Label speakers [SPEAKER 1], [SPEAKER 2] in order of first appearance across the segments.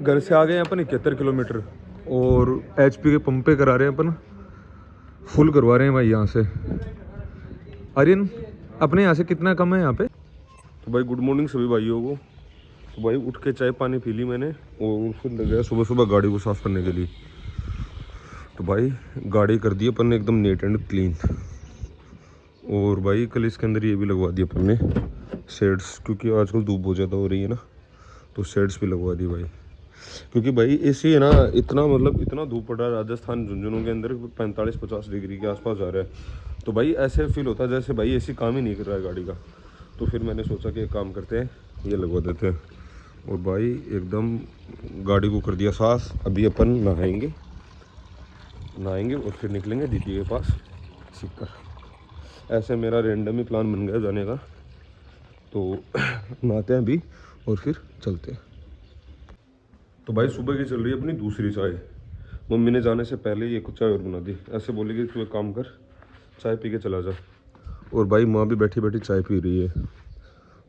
[SPEAKER 1] घर से आ गए अपन 71 किलोमीटर और HP के पंप पे करा रहे हैं अपन, फुल करवा रहे हैं भाई यहाँ से। आर्यन अपने यहाँ से कितना कम है यहाँ पे? तो भाई गुड मॉर्निंग सभी भाइयों को। तो भाई उठ के चाय पानी पी ली मैंने और फिर लग गया सुबह सुबह गाड़ी को साफ़ करने के लिए। तो भाई गाड़ी कर दी अपन ने एकदम नीट एंड क्लीन। और भाई कल इसके अंदर ये भी लगवा दिया अपन ने शेड्स, क्योंकि आजकल धूप बहुत ज़्यादा हो रही है ना, तो शेड्स भी लगवा दी भाई। क्योंकि भाई एसी है ना, इतना धूप पड़ रहा है राजस्थान झुंझुनू के अंदर 45-50 डिग्री के आसपास जा रहा है। तो भाई ऐसे फील होता है जैसे भाई एसी काम ही नहीं कर रहा है गाड़ी का। तो फिर मैंने सोचा कि एक काम करते हैं, ये लगवा देते हैं। और भाई एकदम गाड़ी को कर दिया साफ। अभी अपन नहाएंगे और फिर निकलेंगे दीदी के पास सीखकर। ऐसे मेरा रेंडम ही प्लान बन गया जाने का। तो नहाते हैं अभी और फिर चलते हैं। तो भाई सुबह की चल रही है अपनी दूसरी चाय। मम्मी ने जाने से पहले ये कुछ चाय और बना दी। ऐसे बोलेगी तू एक काम कर, चाय पी के चला जा। और भाई माँ भी बैठी बैठी चाय पी रही है।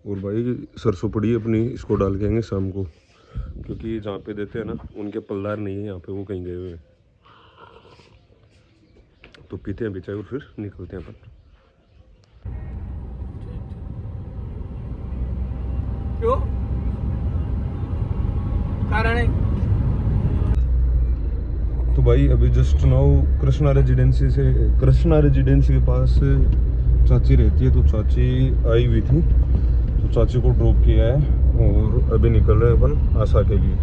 [SPEAKER 1] और भाई सरसों पड़ी है अपनी, इसको डाल के आएंगे शाम को, क्योंकि जहाँ पे देते हैं ना उनके पलदार नहीं है यहाँ पे, वो कहीं गए हुए हैं। तो पीते हैं अभी चाय और फिर निकलते हैं अपन।
[SPEAKER 2] क्यों कारण है?
[SPEAKER 1] तो भाई अभी जस्ट नाउ कृष्णा रेजिडेंसी के पास चाची रहती है, तो चाची आई हुई थी, तो चाची को ड्रॉप किया है और अभी निकल रहे हैं अपन आशा के लिए।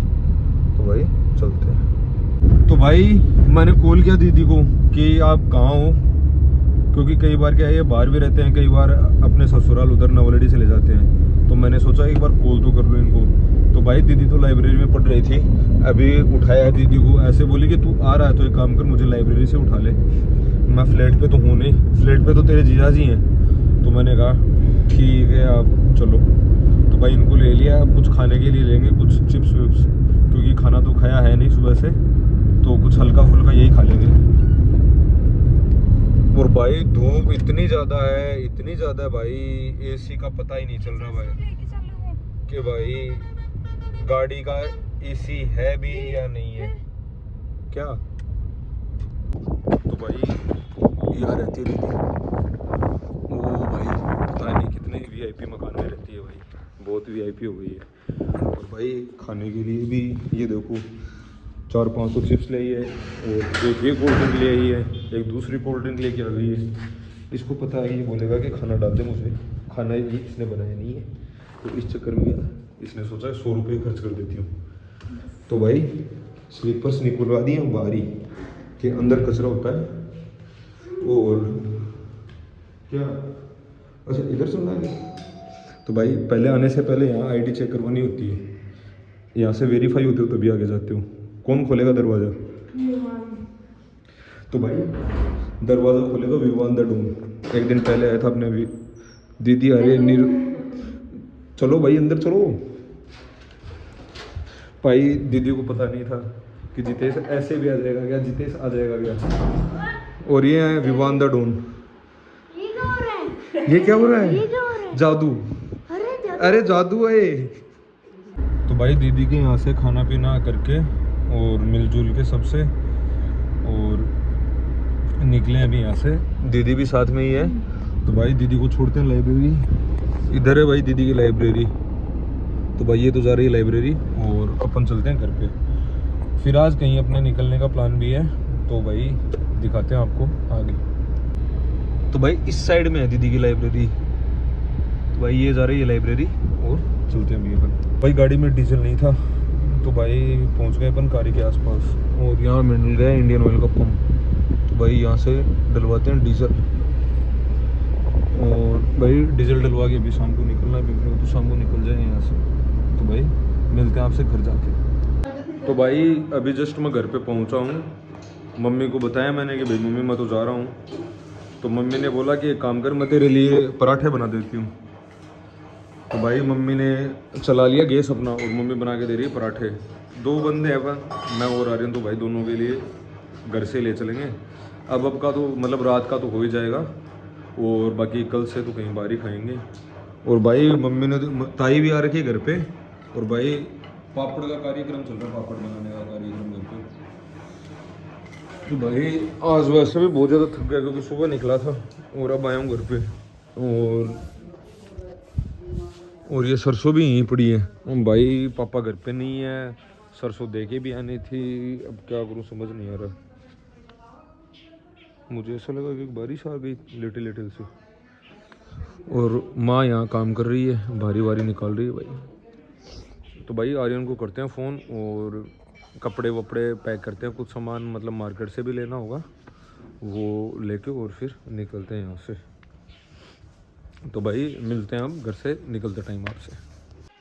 [SPEAKER 1] तो भाई चलते हैं। तो भाई मैंने कॉल किया दीदी को कि आप कहाँ हो, क्योंकि कई बार क्या है ये बाहर भी रहते हैं, कई बार अपने ससुराल उधर नवलड़ी चले जाते हैं। तो मैंने सोचा एक बार कॉल तो कर लूँ इनको। तो भाई दीदी तो लाइब्रेरी में पढ़ रही थी, अभी उठाया दीदी को। ऐसे बोली कि तू आ रहा है तो एक काम कर, मुझे लाइब्रेरी से उठा ले, मैं फ्लैट पे तो हूँ नहीं, फ्लैट पे तो तेरे जीजा जी हैं। तो मैंने कहा ठीक है आप चलो। तो भाई इनको ले लिया। अब कुछ खाने के लिए लेंगे, कुछ चिप्स विप्स, क्योंकि खाना तो खाया है नहीं सुबह से, तो कुछ हल्का फुल्का यही खा लेंगे। और भाई धूप इतनी ज़्यादा है भाई, एसी का पता ही नहीं चल रहा भाई कि भाई गाड़ी का एसी है भी या नहीं है क्या। तो भाई यहाँ रहती है दीदी, वो भाई पता नहीं कितने VIP मकान में रहती है भाई, बहुत VIP हो गई है। और भाई खाने के लिए भी ये देखो 400-500 चिप्स ले आई है, और एक ये कोल्ड ड्रिंक ले आई है, एक दूसरी कोल्ड ड्रिंक लेके आ गई है। इसको पता है ये बोलेगा कि खाना डाल दे मुझे, खाना ये इसने बनाया नहीं है। तो इस चक्कर में इसने सोचा 100 रुपये खर्च कर देती हूँ। तो भाई स्लीपर्स निकलवा दिए हैं बाहरी के अंदर, कचरा होता है। और क्या अच्छा इधर चलना है। तो भाई पहले आने से पहले यहाँ ID चेक करवानी होती है, यहाँ से वेरीफाई होते हो तभी आगे जाते हो। कौन खोलेगा दरवाज़ा? तो भाई दरवाज़ा खोलेगा विवान द डूम। एक दिन पहले आया था अपने दीदी, अरे चलो भाई अंदर चलो। भाई दीदी को पता नहीं था कि जितेश ऐसे भी आ जाएगा क्या, जितेश आ जाएगा क्या। और ये है विवान द डून। ये क्या हो रहा है? जादू। अरे जादू है। तो भाई दीदी के यहाँ से खाना पीना करके और मिलजुल के सबसे और निकले अभी यहाँ से। दीदी भी साथ में ही है। तो भाई दीदी को छोड़ते हैं लाइब्रेरी, इधर है भाई दीदी की लाइब्रेरी। तो भाई ये तो जा रही है लाइब्रेरी और अपन चलते हैं घर पे। फिर आज कहीं अपने निकलने का प्लान भी है, तो भाई दिखाते हैं आपको आगे। तो भाई इस साइड में है दीदी की लाइब्रेरी। तो भाई ये जा रही है लाइब्रेरी और चलते हैं अभी अपन। भाई गाड़ी में डीजल नहीं था, तो भाई पहुंच गए अपन कारी के आसपास, और यहाँ मिल गया इंडियन ऑयल का पंप। तो भाई यहाँ से डलवाते हैं डीजल, और भाई डीजल डलवा के अभी शाम को निकलना है, तो शाम को निकल जाएंगे यहाँ से। तो भाई मिलते हैं आपसे घर जाके। तो भाई अभी जस्ट मैं घर पे पहुँचा हूँ। मम्मी को बताया मैंने कि भाई मम्मी मैं तो जा रहा हूँ। तो मम्मी ने बोला कि एक काम कर, मैं तेरे लिए पराठे बना देती हूँ। तो भाई मम्मी ने चला लिया गैस अपना, और मम्मी बना के दे रही है पराठे। 2 बंदे हैं अपन, मैं और आ रहे हैं। तो भाई दोनों के लिए घर से ले चलेंगे। अब का तो मतलब रात का तो हो ही जाएगा, और बाकी कल से तो कहीं बाहर ही खाएंगे। और भाई मम्मी ने ताई भी आ रखी है घर पे, और भाई पापड़ का कार्यक्रम चल रहा है, पापड़ बनाने का कार्यक्रम घर पे। तो भाई आज वैसे भी बहुत ज़्यादा थक गया क्योंकि सुबह निकला था और अब आया हूँ घर पे। और ये सरसों भी यहीं पड़ी है। भाई पापा घर पे नहीं है, सरसों दे के भी आनी थी, अब क्या करूँ समझ नहीं आ रहा। मुझे ऐसा लगा कि बारिश आ गई लिटिल लिटिल से। और माँ यहाँ काम कर रही है, भारी भारी निकाल रही है भाई। तो भाई आर्यन को करते हैं फ़ोन और कपड़े वपड़े पैक करते हैं, कुछ सामान मतलब मार्केट से भी लेना होगा वो लेके और फिर निकलते हैं यहाँ से। तो भाई मिलते हैं अब घर से निकलते टाइम आपसे।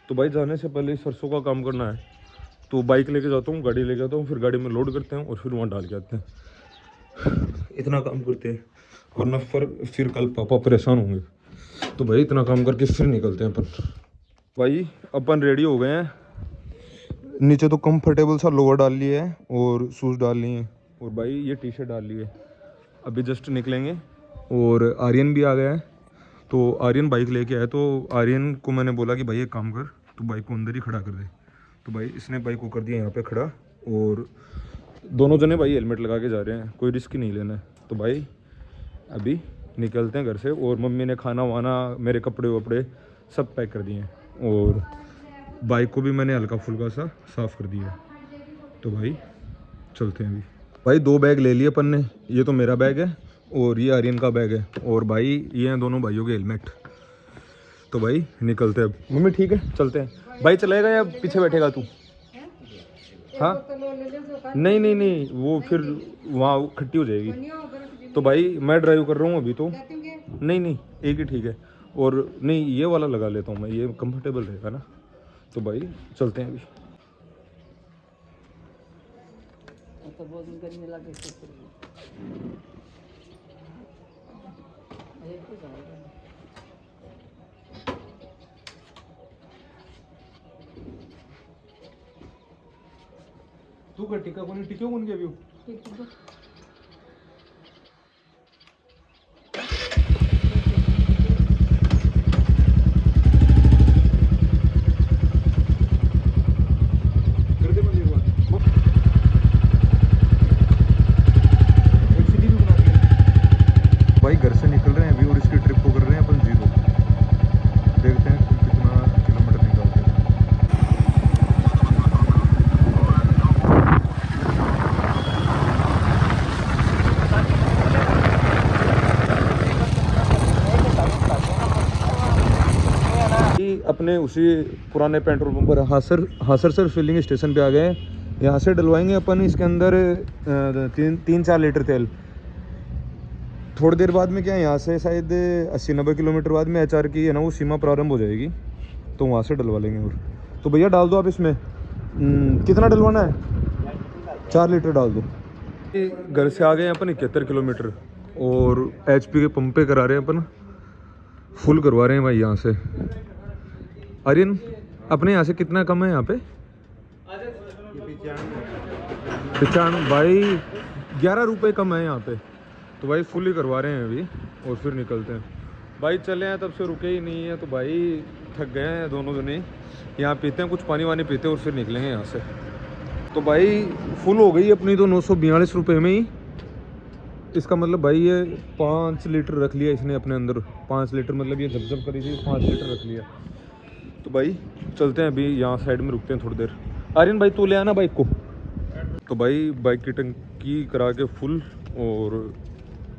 [SPEAKER 1] तो भाई जाने से पहले सरसों का काम करना है, तो बाइक लेके जाता हूँ, गाड़ी लेके आता हूँ, फिर गाड़ी में लोड करते हैं और फिर वहाँ डाल के आते हैं। इतना काम करते हैं वरना फिर कल पापा परेशान होंगे। तो भाई इतना काम करके फिर निकलते हैं अपन। भाई अपन रेडी हो गए हैं, नीचे तो कंफर्टेबल सा लोअर डाल लिए है और शूज़ डाल लिए हैं और भाई ये टी शर्ट डाल ली है। अभी जस्ट निकलेंगे और आर्यन भी आ गया है। तो आर्यन बाइक लेके आया, तो आर्यन को मैंने बोला कि भाई एक काम कर, तो बाइक को अंदर ही खड़ा कर दे। तो भाई इसने बाइक को कर दिया यहाँ पे खड़ा और दोनों जने भाई हेलमेट लगा के जा रहे हैं, कोई रिस्क ही नहीं लेना है। तो भाई अभी निकलते हैं घर से और मम्मी ने खाना वाना मेरे कपड़े वपड़े सब पैक कर दिए हैं और बाइक को भी मैंने हल्का फुल्का सा साफ़ कर दिया है। तो भाई चलते हैं अभी। भाई 2 बैग ले लिए अपन ने, ये तो मेरा बैग है और ये आर्यन का बैग है और भाई ये हैं दोनों भाइयों के हेलमेट। तो भाई निकलते हैं अब। मम्मी ठीक है चलते हैं। भाई चलेगा या पीछे बैठेगा तू? हाँ नहीं नहीं नहीं, वो फिर वहाँ खट्टी हो जाएगी। तो भाई मैं ड्राइव कर रहा हूँ अभी तो। नहीं नहीं एक ही ठीक है। और नहीं ये वाला लगा लेता हूँ मैं, ये कंफर्टेबल रहेगा ना। तो भाई चलते हैं अभी। तू का टिका कोणी टिक्यो कोण घ्यावी? भाई घर से निकल रहे हैं अभी और इसकी ट्रिप को कर रहे हैं अपन 0। देखते हैं कितना किलोमीटर निकालते हैं। अपने उसी पुराने पेट्रोल पंप पर हासर सर फिलिंग स्टेशन पे आ गए हैं। यहाँ से डलवाएंगे अपन इसके अंदर 3-4 लीटर तेल। थोड़ी देर बाद में क्या है, यहाँ से शायद 80-90 किलोमीटर बाद में HR की है ना वो सीमा प्रारंभ हो जाएगी, तो वहाँ से डलवा लेंगे। और तो भैया डाल दो आप इसमें, कितना डलवाना है? 4 लीटर डाल दो। घर से आ गए हैं अपन 71 किलोमीटर और HP के पंप पे करा रहे हैं अपन, फुल करवा रहे हैं भाई यहाँ से। आर्यन अपने यहाँ से कितना कम है यहाँ पे? 95 भाई, 11 रुपये कम है यहाँ पे। तो भाई फुल ही करवा रहे हैं अभी और फिर निकलते हैं। भाई चले हैं तब से रुके ही नहीं है, तो भाई थक गए हैं दोनों जने। यहाँ पीते हैं कुछ पानी वानी पीते हैं और फिर निकलेंगे यहाँ से। तो भाई फुल हो गई अपनी तो 942 रुपये में ही। इसका मतलब भाई ये 5 लीटर रख लिया इसने अपने अंदर। 5 लीटर मतलब ये जब करी थी 5 लीटर रख लिया। तो भाई चलते हैं अभी, यहाँ साइड में रुकते हैं थोड़ी देर। आर्यन भाई तू ले आना बाइक को। तो भाई बाइक की टंकी करा के फुल और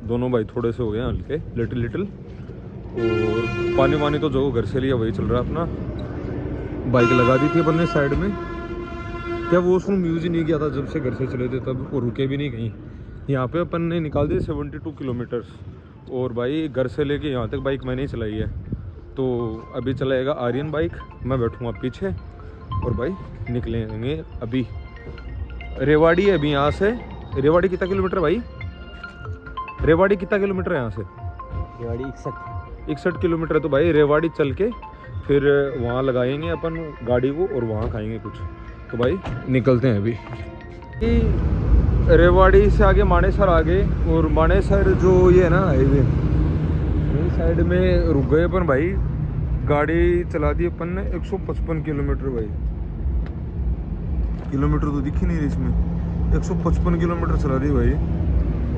[SPEAKER 1] दोनों भाई थोड़े से हो गए हैं हल्के लिटिल। और पानी वानी तो जो घर से लिया वही चल रहा है अपना। बाइक लगा दी थी अपन ने साइड में, क्या वॉशरूम यूज़ ही नहीं किया था जब से घर से चले थे तब, और रुके भी नहीं कहीं। यहाँ पे अपन ने निकाल दिए 72 किलोमीटर्स और भाई घर से लेके यहाँ तक बाइक मैंने ही चलाई है। तो अभी चलाएगा आर्यन बाइक, मैं बैठूँगा पीछे और भाई निकलेंगे अभी। रेवाड़ी है अभी यहाँ से। रेवाड़ी कितना किलोमीटर भाई? रेवाड़ी कितना किलोमीटर है यहाँ से?
[SPEAKER 2] रेवाड़ी
[SPEAKER 1] 61 किलोमीटर है। तो भाई रेवाड़ी चल के फिर वहाँ लगाएंगे अपन गाड़ी को और वहाँ खाएंगे कुछ। तो भाई निकलते हैं अभी। रेवाड़ी से आगे मानेसर आ गए और मानेसर जो ये है ना हाईवे, ये साइड में रुक गए अपन भाई। गाड़ी चला दी अपन ने 155 किलोमीटर भाई। किलोमीटर तो दिख ही नहीं रही इसमें, 155 किलोमीटर चला रही है भाई।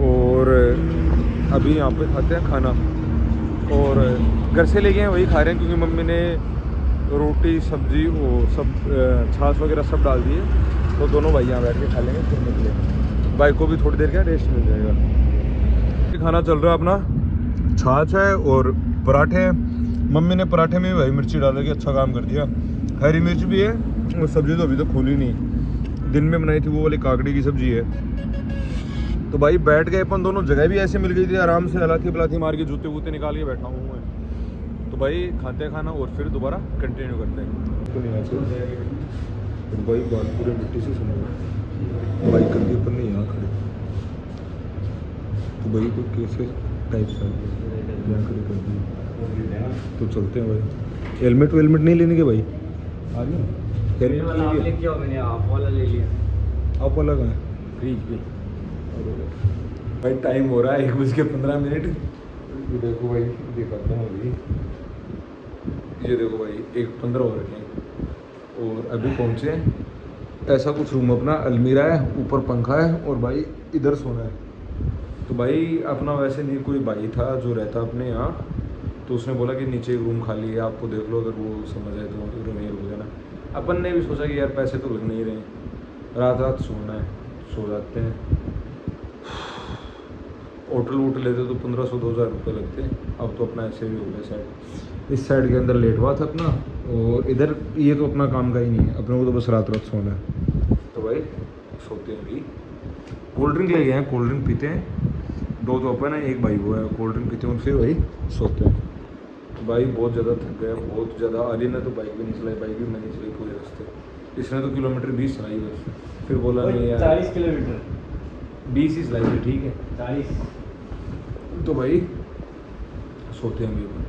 [SPEAKER 1] और अभी यहाँ पे खाते हैं खाना, और घर से ले गए हैं वही खा रहे हैं, क्योंकि मम्मी ने रोटी सब्जी वो सब छाछ वगैरह सब डाल दिए, तो दोनों भाई यहाँ बैठ के खा लेंगे, फिर निकले। भाई को भी थोड़ी देर का रेस्ट मिल जाएगा। खाना चल रहा है अपना, छाछ है और पराठे हैं। मम्मी ने पराठे में भी भाई मिर्ची डाल के अच्छा काम कर दिया। हरी मिर्च भी है, और सब्जी तो अभी तक खोली नहीं, दिन में बनाई थी वो वाली काकड़ी की सब्जी है। तो भाई बैठ गए अपन दोनों, जगह भी ऐसे मिल गई थी, आराम से हलाती बलाती मार के जूते वूते निकाल के बैठा हूँ मैं। तो भाई खाते हैं खाना और फिर दोबारा कंटिन्यू करते हैं। तो नहीं तो भाई बाल पूरे मिट्टी से सुना बाइक करके ऊपर नहीं यहाँ खड़े, तो भाई कोई कैसे टाइप से यहाँ खड़े कर दिए। तो चलते हैं भाई। हेलमेट वेलमेट नहीं लेने के भाई, आ गया हेलमेट
[SPEAKER 2] मैंने आप वाला ले लिया।
[SPEAKER 1] आप वाला कहाँ है? फ्रीज पे भाई। टाइम हो रहा है 1:15। ये देखो भाई, दिखाता हूँ अभी, ये देखो भाई 1:15 हो रखे हैं और अभी पहुँचे। ऐसा कुछ रूम अपना, अलमीरा है, ऊपर पंखा है और भाई इधर सोना है। तो भाई अपना वैसे नहीं, कोई भाई था जो रहता अपने यहाँ, तो उसने बोला कि नीचे एक रूम खाली है, आपको देख लो, अगर वो समझ आए तो नहीं रुक जाना। अपन ने भी सोचा कि यार पैसे तो लग नहीं रहे, रात रात सोना है, सो जाते हैं। होटल वोटल लेते तो 1500-2000 रुपये लगते, अब तो अपना ऐसे भी हो गया साइड। इस साइड के अंदर लेट हुआ था अपना, और इधर ये तो अपना काम का ही नहीं है, अपने को तो बस रात रात सोना है। तो भाई सोते हैं अभी। कोल्ड ड्रिंक ले गए हैं, कोल्ड ड्रिंक पीते हैं, 2 तो अपन है, 1 भाई वो है, कोल्ड ड्रिंक पीते हैं और फिर भाई सोते हैं। तो भाई बहुत ज़्यादा थक गया, बहुत ज़्यादा। आली ने तो बाइक भी नहीं चलाई, बाइक भी मैंने चलाई पूरे रास्ते। इसने तो किलोमीटर 20 चलाई बस, फिर बोला नहीं यार
[SPEAKER 2] 40 किलोमीटर
[SPEAKER 1] 20 ही चलाई थी, ठीक है।
[SPEAKER 2] 40।
[SPEAKER 1] तो भाई सोते हैं अभी अपन।